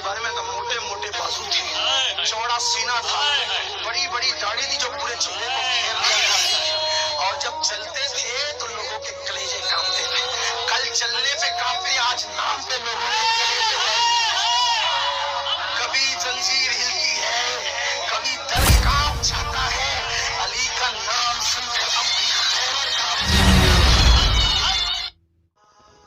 के बारे में तो मोटे मोटे बाजू थे, चौड़ा सीना था, बड़ी बड़ी दाढ़ी थी जो पूरे चेहरे को घेर लिया था, और जब चलते थे तो लोगों के कलेजे कांपते थे। कल चलने पे कांपते, आज नाम पे लोगों के कलेजे। कभी जंजीर हिलती है, कभी दर कांप जाता है, अली का नाम सुनकर अपनी खैर कांपती है।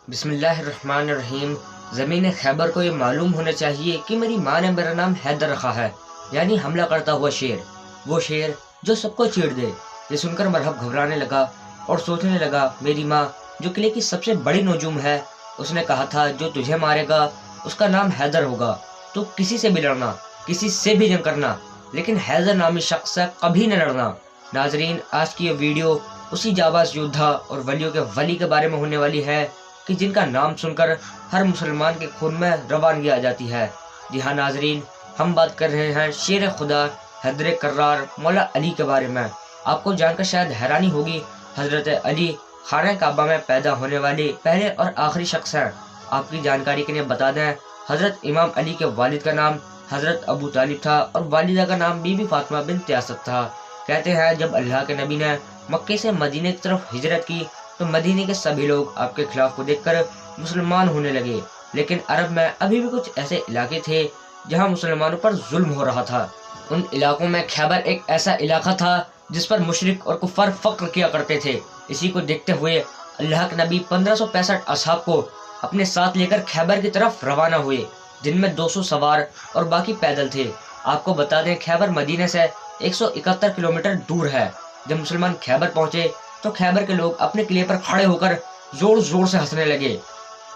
बिस्मिल्लाहिर्रहमानिर्रहीम। ज़मीन खैबर को ये मालूम होना चाहिए कि मेरी माँ ने मेरा नाम हैदर रखा है, यानी हमला करता हुआ शेर। वो शेर जो सबको चीर दे। ये सुनकर मरहब घबराने लगा और सोचने लगा, मेरी माँ जो किले की सबसे बड़ी नजूम है, उसने कहा था जो तुझे मारेगा उसका नाम हैदर होगा। तो किसी से भी लड़ना, किसी से भी जंग करना, लेकिन हैदर नामी शख्स से कभी न लड़ना। नाजरीन, आज की ये वीडियो उसी जाबाज योद्धा और वलियों के वली के बारे में होने वाली है कि जिनका नाम सुनकर हर मुसलमान के खून में रवानगी आ जाती है। जी हाँ नाजरीन, हम बात कर रहे हैं शेर खुदा हैदर कर्रार मौला अली के बारे में। आपको जानकर शायद हैरानी होगी, हजरत अली खाना काबा में पैदा होने वाले पहले और आखिरी शख्स हैं। आपकी जानकारी के लिए बता दें, हजरत इमाम अली के वालिद का नाम हजरत अबू तालिब था और वालिदा का नाम बीबी फातिमा बिन्त यासर था। कहते हैं जब अल्लाह के नबी ने मक्के से मदीने की तरफ हिजरत की तो मदीने के सभी लोग आपके खिलाफ को देखकर मुसलमान होने लगे, लेकिन अरब में अभी भी कुछ ऐसे इलाके थे जहां मुसलमानों पर जुल्म हो रहा था। उन इलाकों में खैबर एक ऐसा इलाका था जिस पर मुशरिक और कुफार फक्र किया करते थे। इसी को देखते हुए अल्लाह के नबी 1565 असहाब को अपने साथ लेकर खैबर की तरफ रवाना हुए, जिनमें 200 सवार और बाकी पैदल थे। आपको बता दें, खैबर मदीने से 171 किलोमीटर दूर है। जब मुसलमान खैबर पहुंचे तो खैबर के लोग अपने किले पर खड़े होकर जोर जोर से हंसने लगे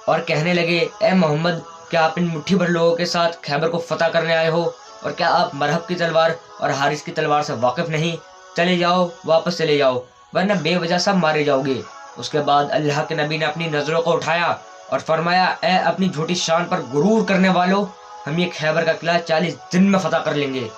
और कहने लगे, ए मोहम्मद, क्या आप इन मुट्ठी भर लोगों के साथ खैबर को फतह करने आए हो? और क्या आप मरहब की तलवार और हारिस की तलवार से वाकिफ नहीं? चले जाओ, वापस चले जाओ, वरना बेवजह सब मारे जाओगे। उसके बाद अल्लाह के नबी ने अपनी नजरों को उठाया और फरमाया, ए अपनी झूठी शान पर गुरूर करने वालों, हम ये खैबर का किला 40 दिन में फतह कर लेंगे।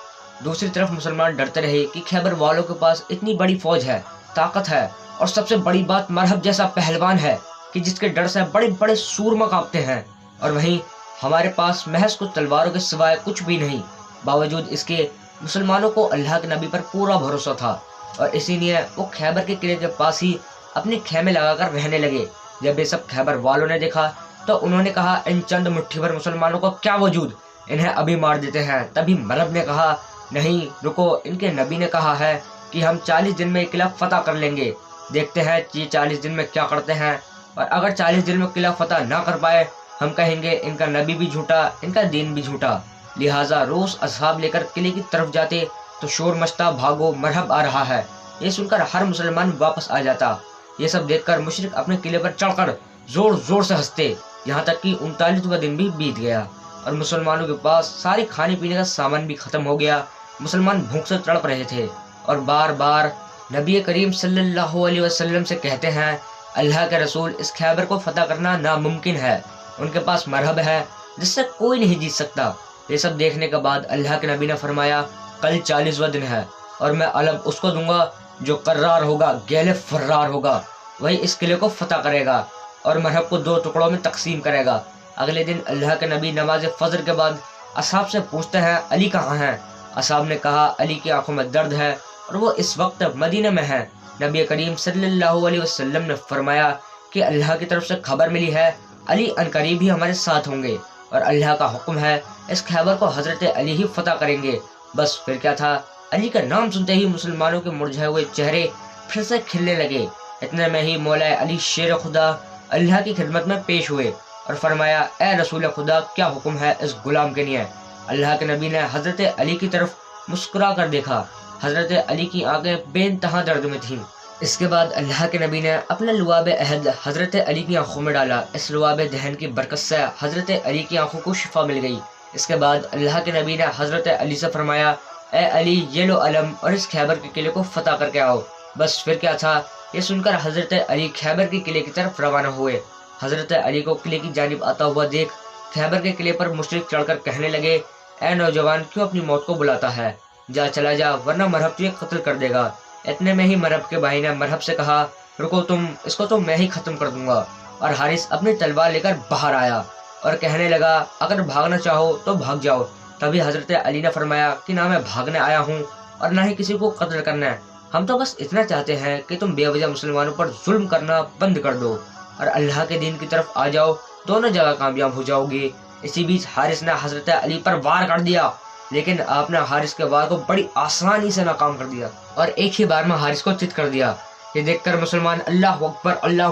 दूसरी तरफ मुसलमान डरते रहे कि खैबर वालों के पास इतनी बड़ी फौज है, ताकत है, और सबसे बड़ी बात मरहब जैसा पहलवान है कि जिसके डर से बड़े बड़े सूरमा कांपते हैं, और वहीं हमारे पास महज कुछ तलवारों के सिवाय कुछ भी नहीं। बावजूद इसके मुसलमानों को अल्लाह के नबी पर पूरा भरोसा था और इसीलिए वो खैबर के किले के पास ही अपने खेमे लगाकर रहने लगे। जब ये सब खैबर वालों ने देखा तो उन्होंने कहा, इन चंद मुट्ठी भर मुसलमानों को क्या वजूद, इन्हें अभी मार देते हैं। तभी मरहब ने कहा, नहीं रुको, इनके नबी ने कहा है कि हम 40 दिन में किला फतह कर लेंगे। देखते हैं ये 40 दिन में क्या करते हैं, और अगर 40 दिन में किला फतह ना कर पाए, हम कहेंगे इनका नबी भी झूठा, इनका दीन भी झूठा। लिहाजा रोज असहाब लेकर किले की तरफ जाते तो शोर मचता, भागो मरहब आ रहा है। ये सुनकर हर मुसलमान वापस आ जाता। ये सब देखकर मुशरिक अपने किले पर चढ़कर जोर जोर से हंसते, यहाँ तक कि 39वां दिन भी बीत गया और मुसलमानों के पास सारी खाने पीने का सामान भी खत्म हो गया। मुसलमान भूख से तड़प रहे थे और बार बार नबी करीम सल्लल्लाहु अलैहि वसल्लम से कहते हैं, अल्लाह के रसूल, इस खैबर को फतह करना नामुमकिन है, उनके पास मरहब है जिससे कोई नहीं जीत सकता। ये सब देखने के बाद अल्लाह के नबी ने फरमाया, कल 40वां दिन है और मैं अलग उसको दूंगा जो कर्रार होगा, गैले फर्रार होगा, वही इस किले को फतह करेगा और मरहब को 2 टुकड़ों में तकसीम करेगा। अगले दिन अल्लाह के नबी नमाज फजर के बाद असहाब से पूछते हैं, अली कहाँ हैं? असहाब ने कहा, अली की आंखों में दर्द है और वो इस वक्त मदीने में है। नबी करीम सल्लल्लाहु अलैहि वसल्लम ने फरमाया कि अल्लाह की तरफ से खबर मिली है, अली अनकरीब ही हमारे साथ होंगे और अल्लाह का हुक्म है, इस खैबर को हजरत अली ही फतह करेंगे। बस फिर क्या था, अली का नाम सुनते ही मुसलमानों के मुरझाए हुए चेहरे फिर से खिलने लगे। इतने में ही मौला अली शेर खुदा अल्लाह की खिदमत में पेश हुए और फरमाया, ए रसूल खुदा, क्या हुक्म है इस गुलाम के लिए? अल्लाह के नबी ने हजरत अली की तरफ मुस्कुरा कर देखा। हजरत अली की आंखें बेइंतहा दर्द में थीं। इसके बाद अल्लाह के नबी ने अपना लुआब अहद हजरत अली की आंखों में डाला। इस लुआब दहन की बरकत से हजरत अली की आंखों को शिफा मिल गई। इसके बाद अल्लाह के नबी ने हजरत अली से फरमाया, ए अली, ये लो अलम और इस खैबर के किले को फतह करके आओ। बस फिर क्या था, ये सुनकर हजरत अली खैबर के किले की तरफ रवाना हुए। हजरत अली को किले की जानिब आता हुआ देख खैबर के किले पर मुशरिक चढ़कर कहने लगे, ए नौजवान, क्यों अपनी मौत को बुलाता है? जा चला जा, वरना मरहब तुझे कत्ल कर देगा। इतने में ही मरहब के भाई ने मरहब से कहा, रुको तुम, इसको तो मैं ही खत्म कर दूंगा। और हारिस अपनी तलवार लेकर बाहर आया اور کہنے لگا اگر بھاگنا چاہو تو بھاگ جاؤ۔ تبھی حضرت علی نے فرمایا کہ نہ میں بھاگنے آیا ہوں اور نہ ہی کسی کو قتل کرنا ہے، ہم تو بس اتنا چاہتے ہیں کہ تم بے وجہ مسلمانوں پر ظلم کرنا بند کر دو اور اللہ کے دین کی طرف آ جاؤ، دونوں جگہ کامیاب ہو جاؤ گے۔ اسی بیچ حارث نے حضرت علی پر وار کر دیا، لیکن آپ نے حارث کے وار کو بڑی آسانی سے ناکام کر دیا اور ایک ہی بار میں حارث کو چت کر دیا۔ یہ دیکھ کر مسلمان اللہ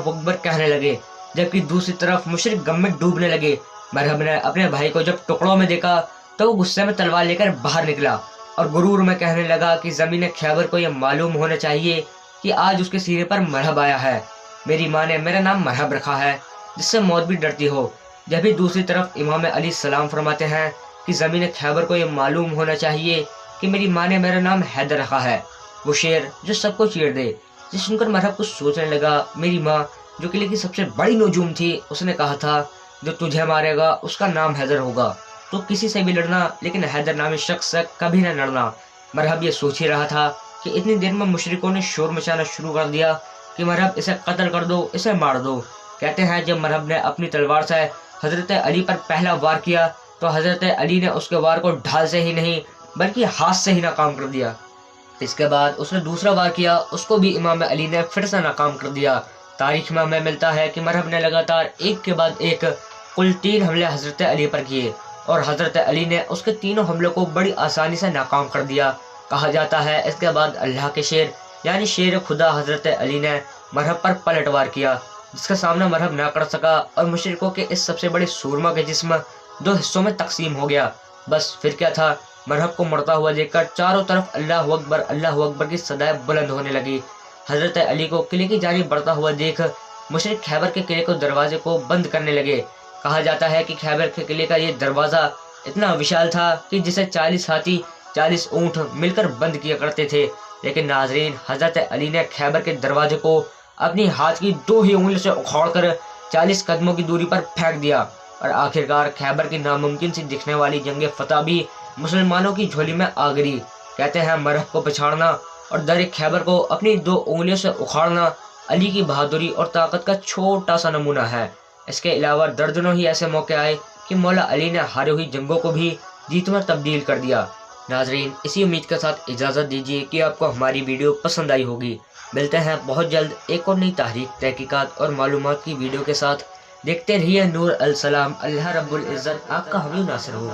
اکبر کہنے لگے، جبکہ دوسری طرف مشرک غم میں ڈوبنے لگے۔ مرحب نے اپنے بھائی کو جب ٹکڑوں میں دیکھا تو وہ غصے میں تلوار لے کر باہر نکلا اور غرور میں کہنے لگا کہ زمین خیبر کو یہ معلوم ہونا چاہیے کہ آج اس کے سینے پر مرحب آیا ہے، میری ماں نے میرا نام مرحب رکھا ہے جس سے موت بھی ڈرتی ہو۔ جبھی دوسری طرف امام علی السلام فرماتے ہیں کہ زمین خیبر کو یہ معلوم ہونا چاہیے کہ میری ماں نے میرا نام حیدر رکھا ہے، وہ شیر جو سب کو چیر دے۔ جس سن کر مرحب کچھ سوچنے لگا، میری ماں جو قلعے کی سب سے بڑی نجوم تھی، اس نے کہا تھا جو تجھے مارے گا اس کا نام حیدر ہوگا، تو کسی سے بھی لڑنا لیکن حیدر نامی شخص سے کبھی نہ لڑنا۔ مرحب یہ سوچ ہی رہا تھا کہ اتنی دیر میں مشرکوں نے شور مچانا شروع کر دیا کہ مرحب اسے قتل کر دو، اسے مار دو۔ کہتے ہیں جب مرحب نے اپنی تلوار سے حضرت علی پر پہلا وار کیا تو حضرت علی نے اس کے وار کو ڈھال سے ہی نہیں بلکہ ہاتھ سے ہی ناکام کر دیا۔ اس کے بعد اس نے دوسرا وار کیا، اس کو بھی امام علی نے پھر سے ناکام کر دیا۔ تاریخ میں ہمیں ملتا ہے کہ مرحب نے لگاتار ایک کے بعد ایک کل 3 حملے حضرت علی پر کیے اور حضرت علی نے اس کے تینوں حملوں کو بڑی آسانی سے ناکام کر دیا۔ کہا جاتا ہے اس کے بعد اللہ کے شیر یعنی شیر خدا حضرت علی نے مرحب پر پلٹ وار کیا، جس کا سامنا مرحب نہ کر سکا اور مشرکوں کے اس سب سے بڑے سورما کے جسم 2 حصوں میں تقسیم ہو گیا۔ بس پھر کیا تھا، مرحب کو مرتا ہوا دیکھ کر چاروں طرف اللہ اکبر کی صدائیں بلند ہونے لگی۔ حضرت علی کو قلعے کی جانب بڑھتا ہوا دیکھ مشرک خیبر کے قلعے کو دروازے کو بند کرنے لگے۔ کہا جاتا ہے کہ خیبر کے قلعے کا یہ دروازہ اتنا وشال تھا کہ جسے 40 ہاتھی 40 اونٹ مل کر بند کیا کرتے تھے، لیکن ناظرین حضرت علی نے خیبر کے دروازے کو اپنی ہاتھ کی 2 ہی انگلیوں سے اکھاڑ کر 40 قدموں کی دوری پر پھینک دیا اور آخرکار خیبر کی ناممکن سی دکھنے والی جنگ فتح بھی مسلمانوں کی جھولی میں آ گری۔ کہتے ہیں مرحب کو پچھاڑنا اور در خیبر کو اپنی 2 انگلیوں سے اکھاڑنا علی کی بہادری اور طاقت کا چھوٹا سا نمونہ ہے۔ اس کے علاوہ درجنوں ہی ایسے موقع آئے کہ مولا علی نے ہاری ہوئی جنگوں کو بھی جیت میں تبدیل کر دیا۔ ناظرین اسی امید کے ساتھ اجازت دیجیے کہ آپ کو ہماری ویڈیو پسند آئی ہوگی۔ ملتے ہیں بہت جلد ایک اور نئی تحریک، تحقیقات اور معلومات کی ویڈیو کے ساتھ۔ دیکھتے رہیے نور السلام۔ اللہ رب العزت آپ کا حامی و ناصر ہو۔